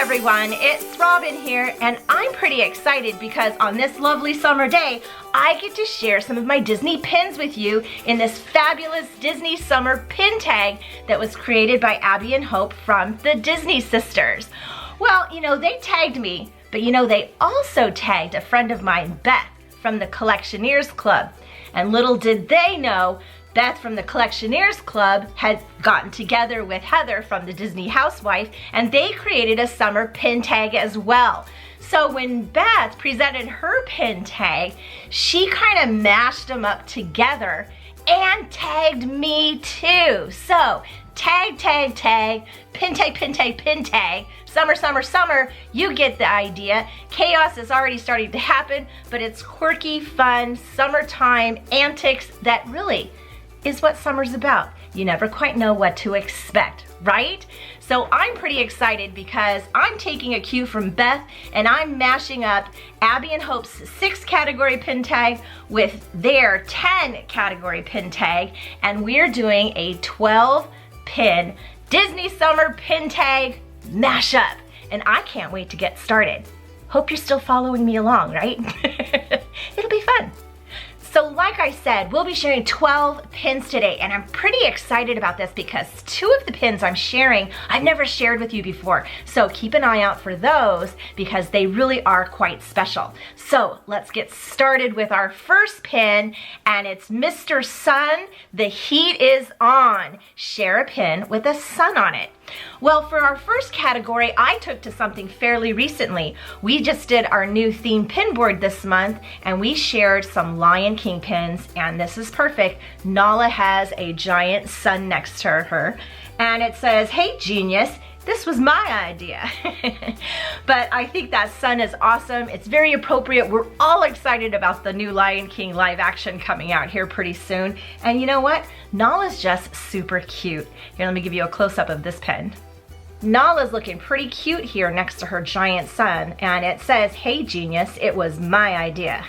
everyone, it's Robin here, and I'm pretty excited because on this lovely summer day, I get to share some of my Disney pins with you in this fabulous Disney summer pin tag that was created by Abby and Hope from the Disney Sisters. Well, you know, they tagged me, but you know, they also tagged a friend of mine, Beth, from the Collectionears Club. And little did they know, Beth from the Collectionears Club had gotten together with Heather from the Disney Housewife, and they created a summer pin tag as well. So when Beth presented her pin tag, she kind of mashed them up together and tagged me too. So tag, tag, tag, pin tag, pin tag, pin tag, summer, summer, summer, you get the idea. Chaos is already starting to happen, but it's quirky, fun, summertime antics that really is what summer's about. You never quite know what to expect, right? So I'm pretty excited because I'm taking a cue from Beth and I'm mashing up Abby and Hope's 6 category pin tag with their 10 category pin tag, and we're doing a 12 pin Disney summer pin tag mashup. And I can't wait to get started. Hope you're still following me along, right? It'll be fun. So like I said, we'll be sharing 12 pins today, and I'm pretty excited about this because 2 of the pins I'm sharing, I've never shared with you before. So keep an eye out for those because they really are quite special. So let's get started with our first pin, and it's Mr. Sun, the heat is on. Share a pin with a sun on it. Well, for our first category, I took to something fairly recently. We just did our new theme pin board this month, and we shared some Lion King pins, and this is perfect. Nala has a giant sun next to her, and it says, "Hey genius, this was my idea." But I think that sun is awesome. It's very appropriate. We're all excited about the new Lion King live action coming out here pretty soon. And you know what? Nala's just super cute. Here, let me give you a close-up of this pen. Nala's looking pretty cute here next to her giant sun, and it says, "Hey genius, it was my idea."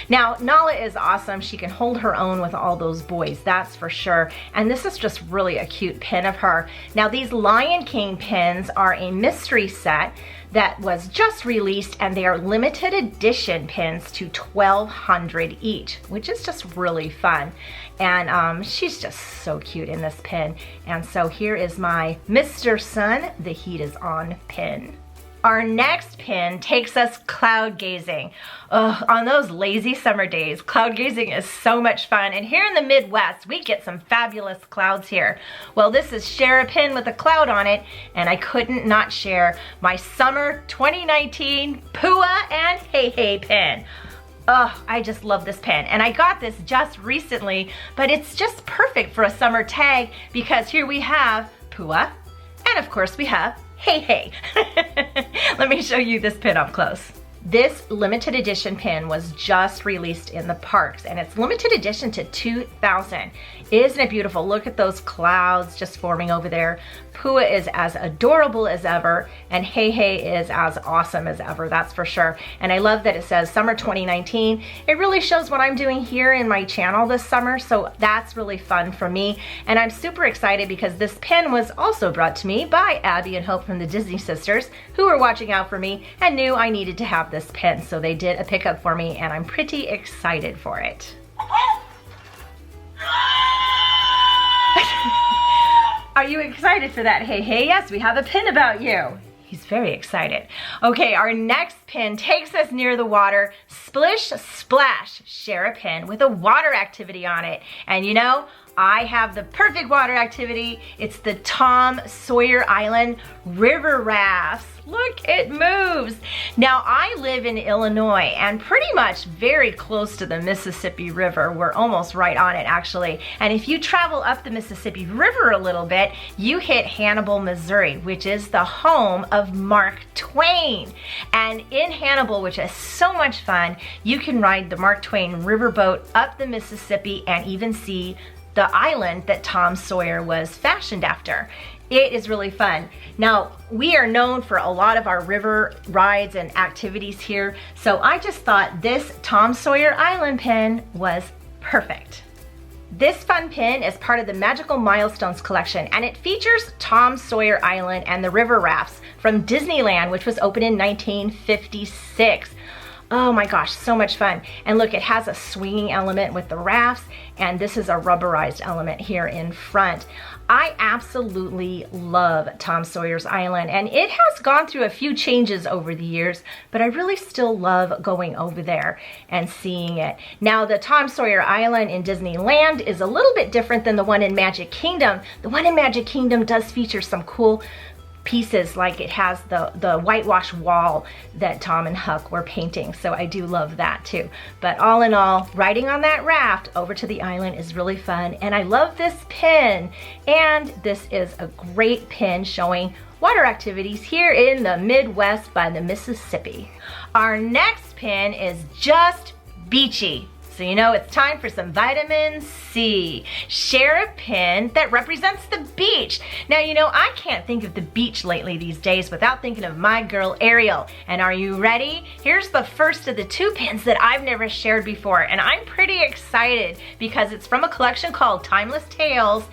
Now, Nala is awesome. She can hold her own with all those boys, that's for sure. And this is just really a cute pin of her. Now, these Lion King pins are a mystery set that was just released, and they are limited edition pins to 1,200 each, which is just really fun. And she's just so cute in this pin. And so here is my Mr. Sun, the heat is on pin. Our next pin takes us cloud gazing. Oh, on those lazy summer days, cloud gazing is so much fun. And here in the Midwest, we get some fabulous clouds here. Well, this is share a pin with a cloud on it, and I couldn't not share my summer 2019 Pua and Hey Hey pin. Oh, I just love this pen, and I got this just recently, but it's just perfect for a summer tag because here we have Pua, and of course we have Hey Hey. Let me show you this pin up close. This limited edition pin was just released in the parks, and it's limited edition to 2,000. Isn't it beautiful? Look at those clouds just forming over there. Pua is as adorable as ever, and Hey Hey is as awesome as ever, that's for sure. And I love that it says summer 2019. It really shows what I'm doing here in my channel this summer, so that's really fun for me. And I'm super excited because this pin was also brought to me by Abby and Hope from the Disney Sisters, who were watching out for me and knew I needed to have this pin. So they did a pickup for me, and I'm pretty excited for it. Are you excited for that? Hey, hey, yes, we have a pin about you. He's very excited. Okay, our next pin takes us near the water. Splish Splash. Share a pin with a water activity on it. And you know, I have the perfect water activity. It's the Tom Sawyer Island River Rafts. Look, it moves. Now, I live in Illinois and pretty much very close to the Mississippi River. We're almost right on it, actually. And if you travel up the Mississippi River a little bit, you hit Hannibal, Missouri, which is the home of Mark Twain. And in Hannibal, which is so much fun, you can ride the Mark Twain riverboat up the Mississippi and even see the island that Tom Sawyer was fashioned after. It is really fun. Now, we are known for a lot of our river rides and activities here, so I just thought this Tom Sawyer Island pin was perfect. This fun pin is part of the Magical Milestones collection, and it features Tom Sawyer Island and the river rafts from Disneyland, which was opened in 1956. Oh my gosh, so much fun. And look, it has a swinging element with the rafts, and this is a rubberized element here in front. I absolutely love Tom Sawyer's Island, and it has gone through a few changes over the years, but I really still love going over there and seeing it. Now, the Tom Sawyer Island in Disneyland is a little bit different than the one in Magic Kingdom. The one in Magic Kingdom does feature some cool pieces, like it has the whitewash wall that Tom and Huck were painting, so I do love that too. But all in all, riding on that raft over to the island is really fun, and I love this pin. And this is a great pin showing water activities here in the Midwest by the Mississippi. Our next pin is just Beachy. So you know it's time for some vitamin C. Share a pin that represents the beach. Now, you know, I can't think of the beach lately these days without thinking of my girl Ariel. And are you ready? Here's the first of the two pins that I've never shared before, and I'm pretty excited because it's from a collection called Timeless Tales,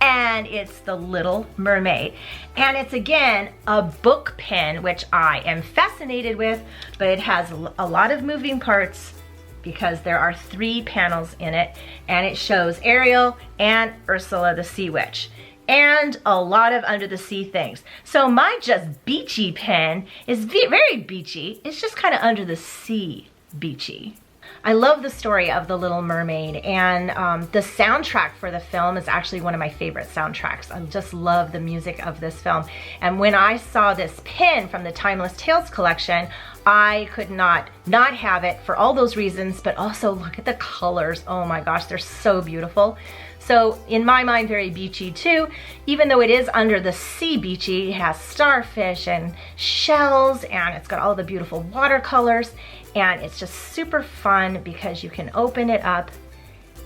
and it's the Little Mermaid. And it's, again, a book pin, which I am fascinated with, but it has a lot of moving parts because there are 3 panels in it, and it shows Ariel and Ursula the Sea Witch, and a lot of under the sea things. So my just beachy pen is very beachy. It's just kind of under the sea beachy. I love the story of The Little Mermaid, and the soundtrack for the film is actually one of my favorite soundtracks. I just love the music of this film. And when I saw this pin from the Timeless Tales collection, I could not have it for all those reasons, but also look at the colors. Oh my gosh, they're so beautiful. So in my mind, very beachy too. Even though it is under the sea beachy, it has starfish and shells, and it's got all the beautiful watercolors, and it's just super fun because you can open it up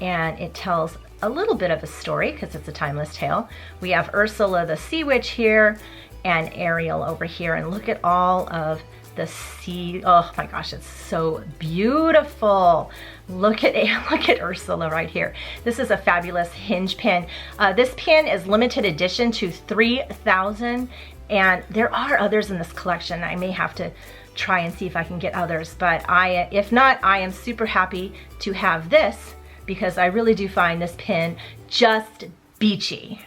and it tells a little bit of a story because it's a timeless tale. We have Ursula the Sea Witch here and Ariel over here, and look at all of the sea. Oh my gosh, it's so beautiful. Look at Ursula right here. This is a fabulous hinge pin. This pin is limited edition to 3,000, and there are others in this collection. I may have to try and see if I can get others, but if not, I am super happy to have this because I really do find this pin just beachy.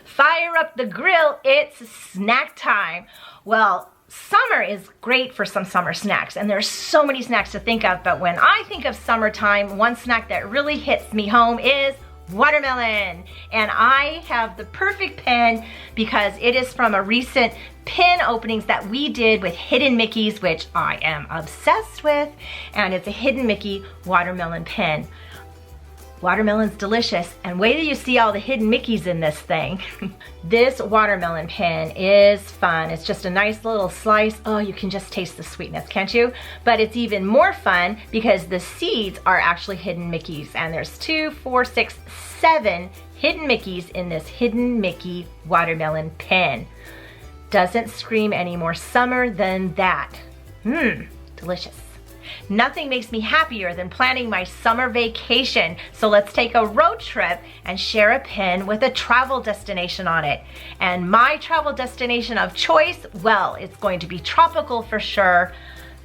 Fire up the grill, it's snack time. Well, summer is great for some summer snacks, and there's so many snacks to think of, but when I think of summertime, one snack that really hits me home is watermelon. And I have the perfect pin because it is from a recent pin openings that we did with Hidden Mickeys, which I am obsessed with, and it's a Hidden Mickey watermelon pin. Watermelon's delicious, and wait till you see all the hidden Mickeys in this thing. This watermelon pin is fun. It's just a nice little slice. Oh, you can just taste the sweetness, can't you? But it's even more fun because the seeds are actually hidden Mickeys, and there's 2, 4, 6, 7 hidden Mickeys in this Hidden Mickey watermelon pin. Doesn't scream any more summer than that. Delicious. Nothing makes me happier than planning my summer vacation. So let's take a road trip and share a pin with a travel destination on it. And my travel destination of choice, well, it's going to be tropical for sure.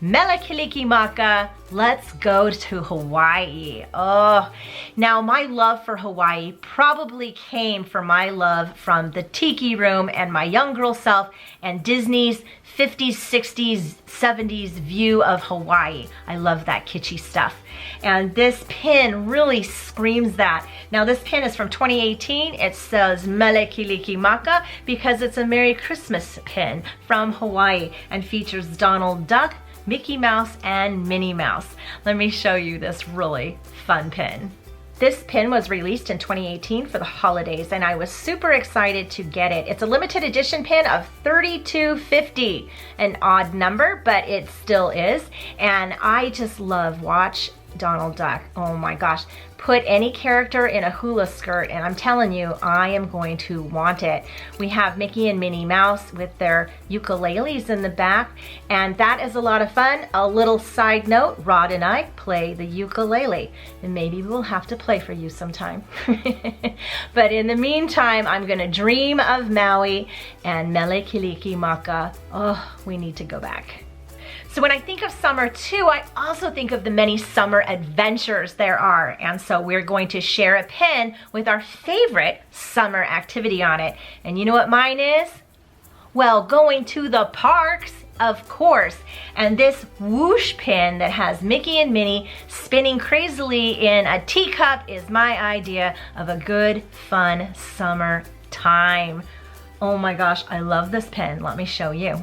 Mele Kalikimaka, let's go to Hawaii. Oh, now my love for Hawaii probably came from my love from the Tiki Room and my young girl self and Disney's 50s, 60s, 70s view of Hawaii. I love that kitschy stuff. And this pin really screams that. Now this pin is from 2018. It says Mele Kalikimaka because it's a Merry Christmas pin from Hawaii and features Donald Duck, Mickey Mouse, and Minnie Mouse. Let me show you this really fun pin. This pin was released in 2018 for the holidays, and I was super excited to get it. It's a limited edition pin of 3250, an odd number, but it still is. And I just love watch Donald Duck. Oh my gosh. Put any character in a hula skirt and I'm telling you, I am going to want it. We have Mickey and Minnie Mouse with their ukuleles in the back, and that is a lot of fun. A little side note, Rod and I play the ukulele, and maybe we'll have to play for you sometime. But in the meantime, I'm gonna dream of Maui and Mele Kiliki Maka. Oh, we need to go back. So when I think of summer too, I also think of the many summer adventures there are. And so we're going to share a pin with our favorite summer activity on it. And you know what mine is? Well, going to the parks, of course. And this whoosh pin that has Mickey and Minnie spinning crazily in a teacup is my idea of a good, fun summer time. Oh my gosh, I love this pin. Let me show you.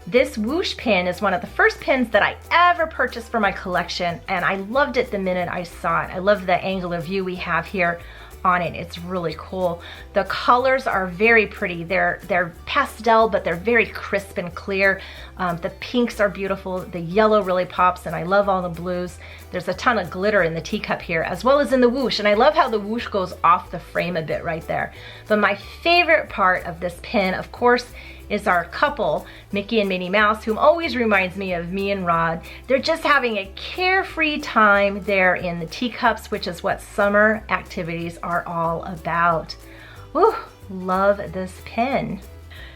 This whoosh pin is one of the first pins that I ever purchased for my collection, and I loved it the minute I saw it. I love the angle of view we have here on it. It's really cool. The colors are very pretty. They're pastel, but they're very crisp and clear. The pinks are beautiful. The yellow really pops, and I love all the blues. There's a ton of glitter in the teacup here, as well as in the whoosh, and I love how the whoosh goes off the frame a bit right there. But my favorite part of this pin, of course, is our couple, Mickey and Minnie Mouse, whom always reminds me of me and Rod. They're just having a carefree time there in the teacups, which is what summer activities are all about. Ooh, love this pin.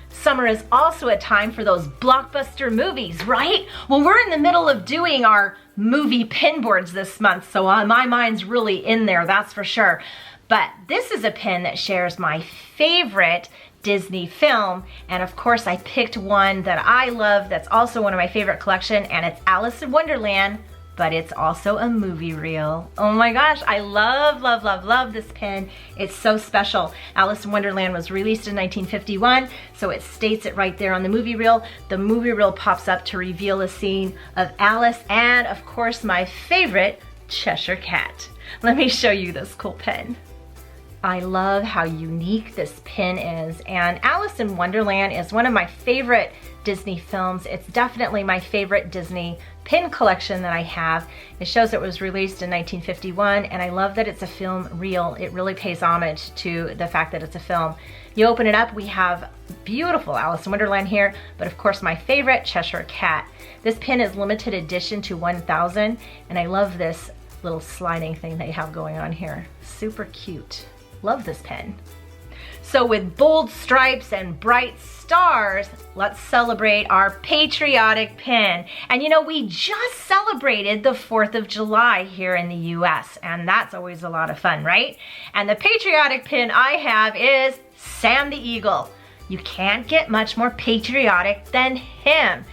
Summer is also a time for those blockbuster movies, right? Well, we're in the middle of doing our movie pin boards this month, so my mind's really in there, that's for sure. But this is a pin that shares my favorite Disney film, and of course I picked one that I love that's also one of my favorite collection, and it's Alice in Wonderland, but it's also a movie reel. Oh my gosh, I love, love, love, love this pin. It's so special. Alice in Wonderland was released in 1951, so it states it right there on the movie reel. The movie reel pops up to reveal a scene of Alice and of course my favorite, Cheshire Cat. Let me show you this cool pin. I love how unique this pin is, and Alice in Wonderland is one of my favorite Disney films. It's definitely my favorite Disney pin collection that I have. It shows it was released in 1951, and I love that it's a film reel. It really pays homage to the fact that it's a film. You open it up, we have beautiful Alice in Wonderland here, but of course my favorite, Cheshire Cat. This pin is limited edition to 1,000, and I love this little sliding thing they have going on here. Super cute. Love this pen. So with bold stripes and bright stars, let's celebrate our patriotic pin. And you know, we just celebrated the 4th of July here in the US, and that's always a lot of fun, right? And the patriotic pin I have is Sam the Eagle. You can't get much more patriotic than him.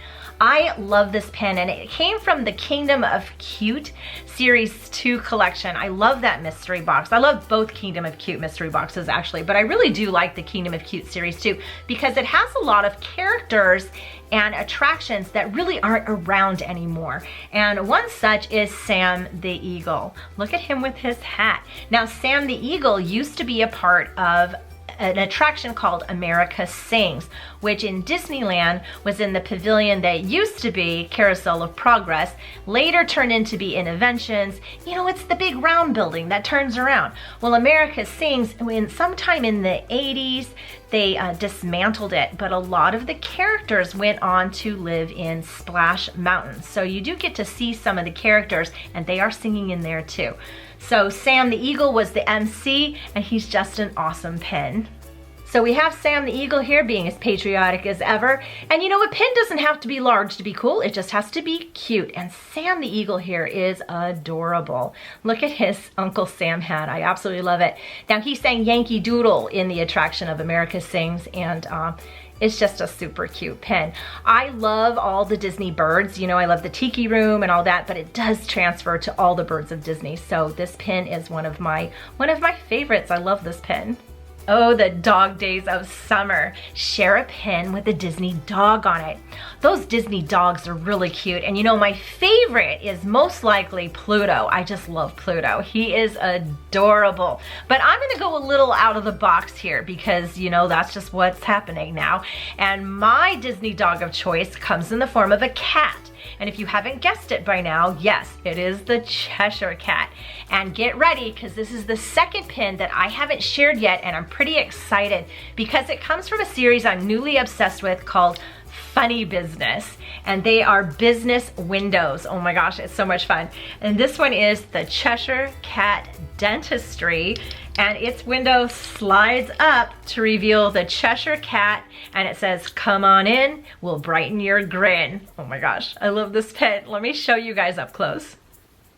I love this pen, and it came from the Kingdom of Cute Series 2 collection. I love that mystery box. I love both Kingdom of Cute mystery boxes actually, but I really do like the Kingdom of Cute Series 2 because it has a lot of characters and attractions that really aren't around anymore. And one such is Sam the Eagle. Look at him with his hat. Now, Sam the Eagle used to be a part of an attraction called America Sings, which in Disneyland was in the pavilion that used to be Carousel of Progress, later turned into be Innoventions. You know, it's the big round building that turns around. Well, America Sings, sometime in the 80s, they dismantled it, but a lot of the characters went on to live in Splash Mountain. So you do get to see some of the characters, and they are singing in there too. So Sam the Eagle was the MC, and he's just an awesome pin. So we have Sam the Eagle here being as patriotic as ever. And you know, a pin doesn't have to be large to be cool, it just has to be cute. And Sam the Eagle here is adorable. Look at his Uncle Sam hat, I absolutely love it. Now he sang Yankee Doodle in the attraction of America Sings, and it's just a super cute pin. I love all the Disney birds. You know, I love the Tiki Room and all that, but it does transfer to all the birds of Disney. So this pin is one of my favorites. I love this pin. Oh, the dog days of summer. Share a pin with a Disney dog on it. Those Disney dogs are really cute. And you know, my favorite is most likely Pluto. I just love Pluto. He is adorable. But I'm gonna go a little out of the box here because, you know, that's just what's happening now. And my Disney dog of choice comes in the form of a cat. And if you haven't guessed it by now, yes, it is the Cheshire Cat. And get ready, because this is the second pin that I haven't shared yet, and I'm pretty excited because it comes from a series I'm newly obsessed with called Funny Business, and they are business windows. Oh my gosh, it's so much fun. And this one is the Cheshire Cat Dentistry, and its window slides up to reveal the Cheshire Cat, and it says, "Come on in, we'll brighten your grin." Oh my gosh, I love this pin. Let me show you guys up close.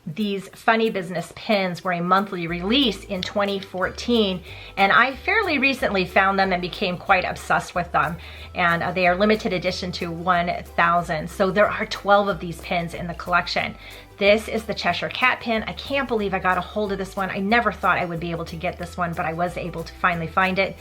These Funny Business pins were a monthly release in 2014, and I fairly recently found them and became quite obsessed with them. And they are limited edition to 1,000. So there are 12 of these pins in the collection. This is the Cheshire Cat pin. I can't believe I got a hold of this one. I never thought I would be able to get this one, but I was able to finally find it.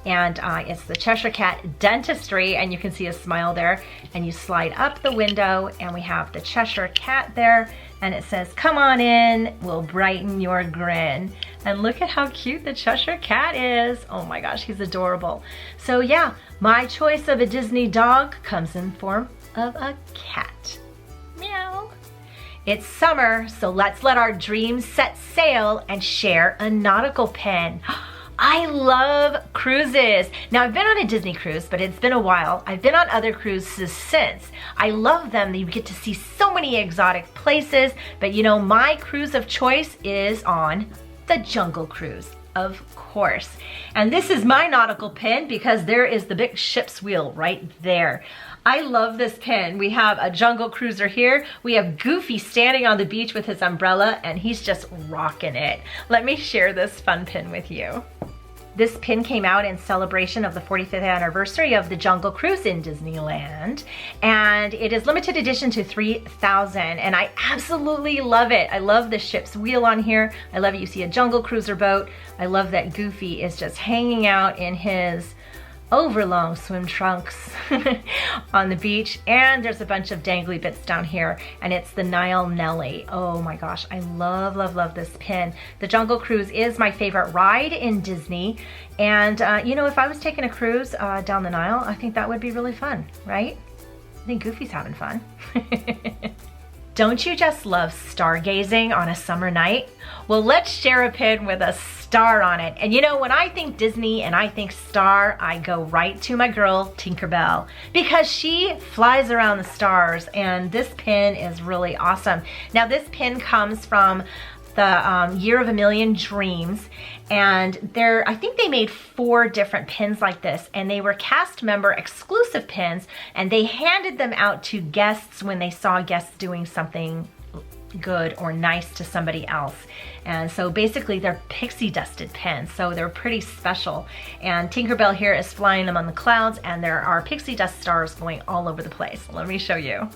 And it's the Cheshire Cat Dentistry, and you can see a smile there. And you slide up the window, and we have the Cheshire Cat there, and it says, "Come on in, we'll brighten your grin." And look at how cute the Cheshire Cat is. Oh my gosh, he's adorable. So yeah, my choice of a Disney dog comes in form of a cat. Meow. It's summer, so let's let our dreams set sail and share a nautical pin. I love cruises. Now, I've been on a Disney cruise, but it's been a while. I've been on other cruises since. I love them. You get to see so many exotic places, but you know, my cruise of choice is on the Jungle Cruise, of course. And this is my nautical pin because there is the big ship's wheel right there. I love this pin. We have a jungle cruiser here. We have Goofy standing on the beach with his umbrella, and he's just rocking it. Let me share this fun pin with you. This pin came out in celebration of the 45th anniversary of the Jungle Cruise in Disneyland, and it is limited edition to 3,000, and I absolutely love it. I love the ship's wheel on here. I love it. You see a jungle cruiser boat. I love that Goofy is just hanging out in his overlong swim trunks on the beach, and there's a bunch of dangly bits down here, and it's the Nile Nelly. Oh my gosh, I love, love, love this pin. The Jungle Cruise is my favorite ride in Disney, and you know, if I was taking a cruise down the Nile, I think that would be really fun, right? I think Goofy's having fun. Don't you just love stargazing on a summer night? Well, let's share a pin with a star on it. And you know, when I think Disney and I think star, I go right to my girl, Tinkerbell, because she flies around the stars, and this pin is really awesome. Now, this pin comes from the Year of a Million Dreams, and I think they made 4 different pins like this, and they were cast member exclusive pins, and they handed them out to guests when they saw guests doing something good or nice to somebody else. And so basically they're pixie dusted pins, so they're pretty special. And Tinkerbell here is flying them on the clouds, and there are pixie dust stars going all over the place. Let me show you.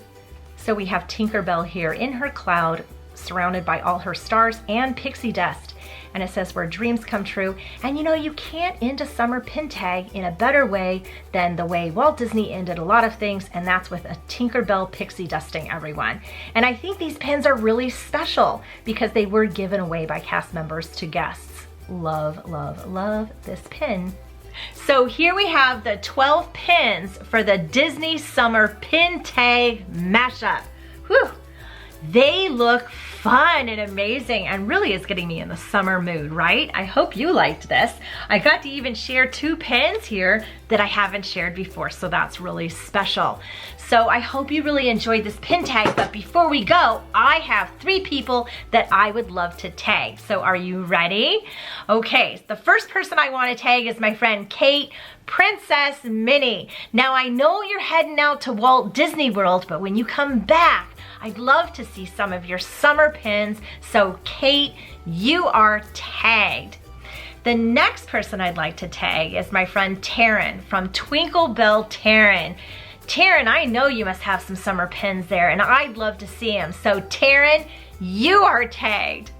So we have Tinkerbell here in her cloud, surrounded by all her stars and pixie dust. And it says, "Where dreams come true." And you know, you can't end a summer pin tag in a better way than the way Walt Disney ended a lot of things, and that's with a Tinkerbell pixie dusting everyone. And I think these pins are really special because they were given away by cast members to guests. Love, love, love this pin. So here we have the 12 pins for the Disney Summer Pin Tag Mashup. Whew. They look fun and amazing, and really is getting me in the summer mood, right? I hope you liked this. I got to even share 2 pins here that I haven't shared before, so that's really special. So I hope you really enjoyed this pin tag, but before we go, I have 3 people that I would love to tag. So are you ready? Okay, the first person I want to tag is my friend Kate, Princess Minnie. Now, I know you're heading out to Walt Disney World, but when you come back, I'd love to see some of your summer pins. So Kate, you are tagged. The next person I'd like to tag is my friend Taryn from Twinkle Bell Taryn. Taryn, I know you must have some summer pins there, and I'd love to see them. So Taryn, you are tagged.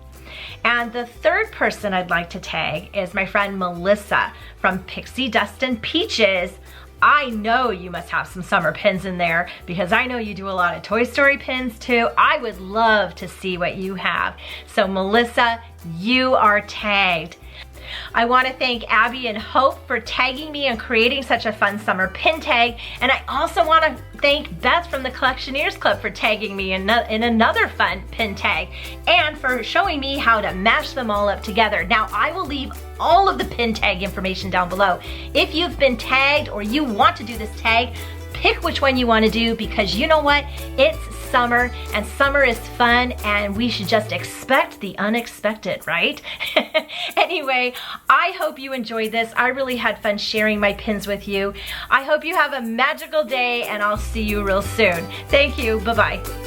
And the third person I'd like to tag is my friend Melissa from Pixie Dust and Peaches. I know you must have some summer pins in there because I know you do a lot of Toy Story pins too. I would love to see what you have. So Melissa, you are tagged. I want to thank Abby and Hope for tagging me and creating such a fun summer pin tag. And I also want to thank Beth from the Collectionears Club for tagging me in another fun pin tag and for showing me how to mash them all up together. Now, I will leave all of the pin tag information down below. If you've been tagged or you want to do this tag, pick which one you want to do, because you know what? It's summer and summer is fun and we should just expect the unexpected, right? Anyway, I hope you enjoyed this. I really had fun sharing my pins with you. I hope you have a magical day and I'll see you real soon. Thank you. Bye-bye.